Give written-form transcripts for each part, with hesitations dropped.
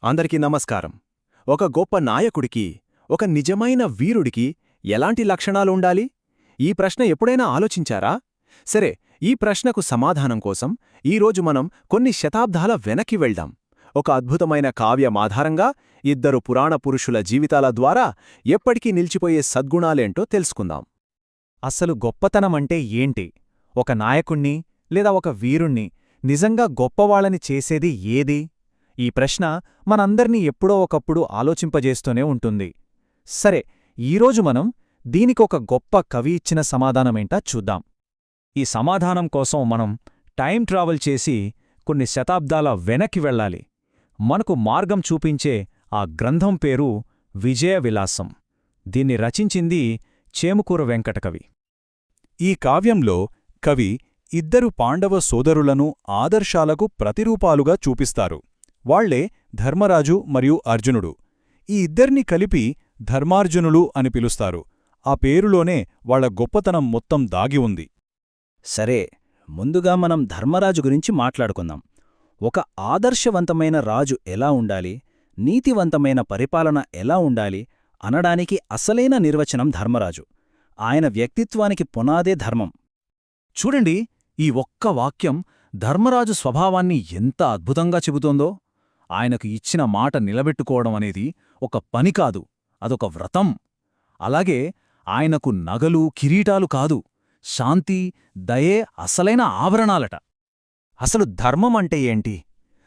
అందరికీ నమస్కారం. ఒక గొప్ప నాయకుడికి, ఒక నిజమైన వీరుడికి ఎలాంటి లక్షణాలుండాలి? ఈ ప్రశ్న ఎప్పుడైనా ఆలోచించారా? సరే, ఈ ప్రశ్నకు సమాధానం కోసం ఈరోజు మనం కొన్ని శతాబ్దాల వెనక్కి వెళ్దాం. ఒక అద్భుతమైన కావ్యమాధారంగా ఇద్దరు పురాణ పురుషుల జీవితాల ద్వారా ఎప్పటికీ నిలిచిపోయే సద్గుణాలేంటో తెలుసుకుందాం. అసలు గొప్పతనమంటే ఏంటి? ఒక నాయకుణ్ణి లేదా ఒక వీరుణ్ణి నిజంగా గొప్పవాళ్ళని చేసేది ఏది? ఈ ప్రశ్న మనందర్నీ ఎప్పుడో ఒకప్పుడు ఆలోచింపజేస్తూనే ఉంటుంది. సరే, ఈరోజు మనం దీనికొక గొప్ప కవి ఇచ్చిన సమాధానమేంటా చూద్దాం. ఈ సమాధానం కోసం మనం టైం ట్రావెల్ చేసి కొన్ని శతాబ్దాల వెనక్కి వెళ్ళాలి. మనకు మార్గం చూపించే ఆ గ్రంథం పేరు విజయ విలాసం. దీన్ని రచించింది చేముకూర వెంకటకవి. ఈ కావ్యంలో కవి ఇద్దరు పాండవ సోదరులను ఆదర్శాలకు ప్రతిరూపాలుగా చూపిస్తారు. వాళ్లే ధర్మరాజు మరియు అర్జునుడు. ఈ ఇద్దర్ని కలిపి ధర్మార్జునులు అని పిలుస్తారు. ఆ పేరులోనే వాళ్ల గొప్పతనం మొత్తం దాగి ఉంది. సరే, ముందుగా మనం ధర్మరాజు గురించి మాట్లాడుకుందాం. ఒక ఆదర్శవంతమైన రాజు ఎలా ఉండాలి, నీతివంతమైన పరిపాలన ఎలా ఉండాలి అనడానికి అసలైన నిర్వచనం ధర్మరాజు. ఆయన వ్యక్తిత్వానికి పునాదే ధర్మం. చూడండి, ఈ ఒక్క వాక్యం ధర్మరాజు స్వభావాన్ని ఎంత అద్భుతంగా చెబుతోందో. ఆయనకు ఇచ్చిన మాట నిలబెట్టుకోవడం అనేది ఒక పని కాదు, అదొక వ్రతం. అలాగే ఆయనకు నగలు, కిరీటాలు కాదు, శాంతి, దయే అసలైన ఆభరణాలట. అసలు ధర్మం అంటే ఏంటి?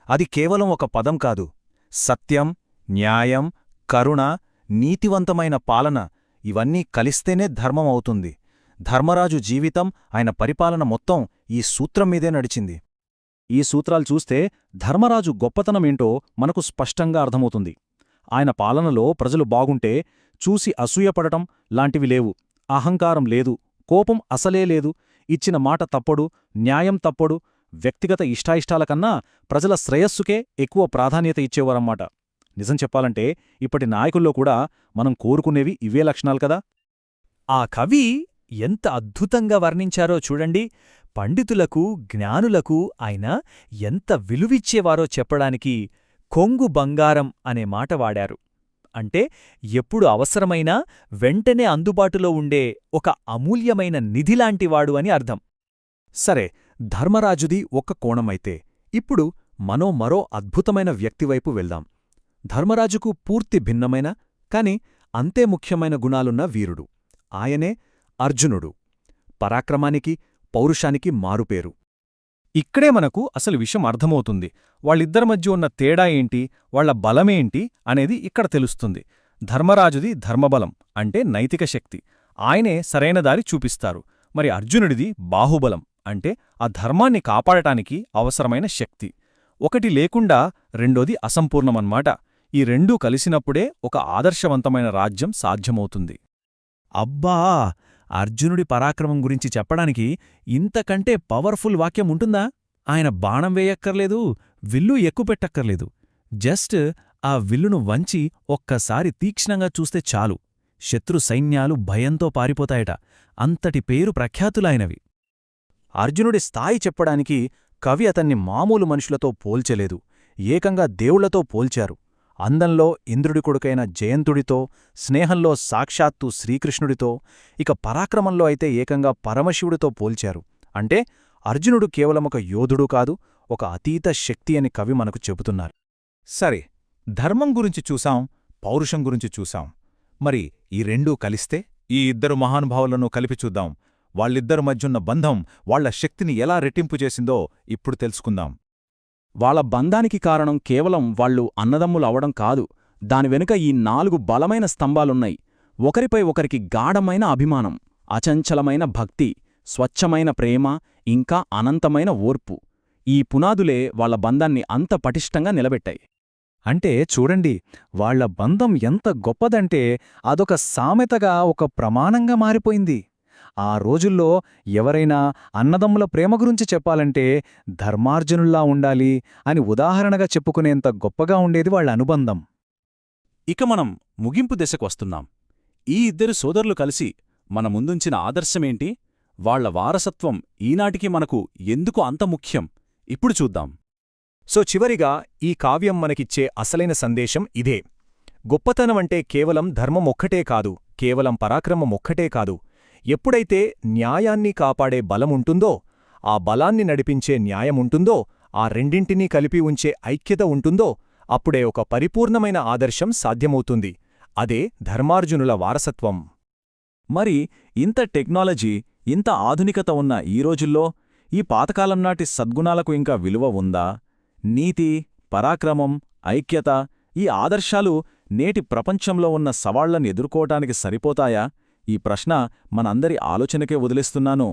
అది కేవలం ఒక పదం కాదు. సత్యం, న్యాయం, కరుణ, నీతివంతమైన పాలన ఇవన్నీ కలిస్తేనే ధర్మం అవుతుంది. ధర్మరాజు జీవితం, ఆయన పరిపాలన మొత్తం ఈ సూత్రం మీదే నడిచింది. ఈ సూత్రాలు చూస్తే ధర్మరాజు గొప్పతనమేంటో మనకు స్పష్టంగా అర్థమవుతుంది. ఆయన పాలనలో ప్రజలు బాగుంటే చూసి అసూయపడటం లాంటివి లేవు. అహంకారం లేదు, కోపం అసలే లేదు, ఇచ్చిన మాట తప్పడు, న్యాయం తప్పడు. వ్యక్తిగత ఇష్టాయిష్టాల కన్నా ప్రజల శ్రేయస్సుకే ఎక్కువ ప్రాధాన్యత ఇచ్చేవారన్నమాట. నిజం చెప్పాలంటే ఇప్పటి నాయకుల్లో కూడా మనం కోరుకునేవి ఇవే లక్షణాలు కదా. ఆ కవి ఎంత అద్భుతంగా వర్ణించారో చూడండి. పండితులకు, జ్ఞానులకు ఆయన ఎంత విలువిచ్చేవారో చెప్పడానికి కొంగు బంగారం అనే మాట వాడారు. అంటే ఎప్పుడు అవసరమైనా వెంటనే అందుబాటులో ఉండే ఒక అమూల్యమైన నిధిలాంటివాడు అని అర్థం. సరే, ధర్మరాజుది ఒక్క కోణమైతే ఇప్పుడు మరో అద్భుతమైన వ్యక్తివైపు వెళ్దాం. ధర్మరాజుకు పూర్తి భిన్నమైన కాని అంతే ముఖ్యమైన గుణాలున్న వీరుడు. ఆయనే అర్జునుడు. పరాక్రమానికి, పౌరుషానికి మారుపేరు. ఇక్కడే మనకు అసలు విషయం అర్థమవుతుంది. వాళ్ళిద్దరి మధ్య ఉన్న తేడా ఏంటి, వాళ్ల బలమేంటి అనేది ఇక్కడ తెలుస్తుంది. ధర్మరాజుది ధర్మబలం, అంటే నైతిక శక్తి. ఆయనే సరైన దారి చూపిస్తారు. మరి అర్జునుడిది బాహుబలం, అంటే ఆ ధర్మాన్ని కాపాడటానికి అవసరమైన శక్తి. ఒకటి లేకుండా రెండోది అసంపూర్ణమన్మాట. ఈ రెండూ కలిసినప్పుడే ఒక ఆదర్శవంతమైన రాజ్యం సాధ్యమవుతుంది. అబ్బా! అర్జునుడి పరాక్రమం గురించి చెప్పడానికి ఇంతకంటే పవర్ఫుల్ వాక్యం ఉంటుందా? ఆయన బాణం వేయక్కర్లేదు, విల్లు ఎక్కుపెట్టక్కర్లేదు. జస్ట్ ఆ విల్లును వంచి ఒక్కసారి తీక్ష్ణంగా చూస్తే చాలు, శత్రు సైన్యాలు భయంతో పారిపోతాయట. అంతటి పేరు ప్రఖ్యాతులైనవి. అర్జునుడి స్థాయి చెప్పడానికి కవి అతన్ని మామూలు మనుషులతో పోల్చలేదు, ఏకంగా దేవుళ్లతో పోల్చారు. అందంలో ఇంద్రుడి కొడుకైన జయంతుడితో, స్నేహంలో సాక్షాత్తు శ్రీకృష్ణుడితో, ఇక పరాక్రమంలో అయితే ఏకంగా పరమశివుడితో పోల్చారు. అంటే అర్జునుడు కేవలమొక యోధుడు కాదు, ఒక అతీత శక్తి అని కవి మనకు చెబుతున్నారు. సరే, ధర్మం గురించి చూసాం, పౌరుషం గురించి చూసాం. మరి ఈ రెండూ కలిస్తే ఈ ఇద్దరు మహానుభావులను కలిపి చూద్దాం. వాళ్ళిద్దరి మధ్యున్న బంధం వాళ్ల శక్తిని ఎలా రెట్టింపు చేసిందో ఇప్పుడు తెలుసుకుందాం. వాళ్ళ బంధానికి కారణం కేవలం వాళ్ళు అన్నదమ్ములవడం కాదు. దాని వెనుక ఈ 4 బలమైన స్తంభాలున్నాయి. ఒకరిపై ఒకరికి గాఢమైన అభిమానం, అచంచలమైన భక్తి, స్వచ్ఛమైన ప్రేమ, ఇంకా అనంతమైన ఓర్పు. ఈ పునాదులే వాళ్ల బంధాన్ని అంత పటిష్టంగా నిలబెట్టాయి. అంటే చూడండి, వాళ్ల బంధం ఎంత గొప్పదంటే అదొక సామెతగా, ఒక ప్రమాణంగా మారిపోయింది. ఆ రోజుల్లో ఎవరైనా అన్నదమ్ముల ప్రేమ గురించి చెప్పాలంటే ధర్మార్జునుల్లా ఉండాలి అని ఉదాహరణగా చెప్పుకునేంత గొప్పగా ఉండేది వాళ్ల అనుబంధం. ఇక మనం ముగింపు దశకు వస్తున్నాం. ఈ ఇద్దరు సోదరులు కలిసి మన ముందుంచిన ఆదర్శమేంటి, వాళ్ల వారసత్వం ఈనాటికి మనకు ఎందుకు అంత ముఖ్యం ఇప్పుడు చూద్దాం. సో చివరిగా ఈ కావ్యం మనకిచ్చే అసలైన సందేశం ఇదే. గొప్పతనమంటే కేవలం ధర్మమొక్కటే కాదు, కేవలం పరాక్రమమొక్కటే కాదు. ఎప్పుడైతే న్యాయాన్ని కాపాడే బలముంటుందో, ఆ బలాన్ని నడిపించే న్యాయముంటుందో, ఆ రెండింటినీ కలిపి ఉంచే ఐక్యత ఉంటుందో, అప్పుడే ఒక పరిపూర్ణమైన ఆదర్శం సాధ్యమవుతుంది. అదే ధర్మార్జునుల వారసత్వం. మరి ఇంత టెక్నాలజీ, ఇంత ఆధునికత ఉన్న ఈ రోజుల్లో ఈ పాతకాలం నాటి సద్గుణాలకు ఇంకా విలువ ఉందా? నీతి, పరాక్రమం, ఐక్యత, ఈ ఆదర్శాలు నేటి ప్రపంచంలో ఉన్న సవాళ్లను ఎదుర్కోవటానికి సరిపోతాయా? ఈ ప్రశ్న మనందరి ఆలోచనకే వదిలేస్తున్నాను.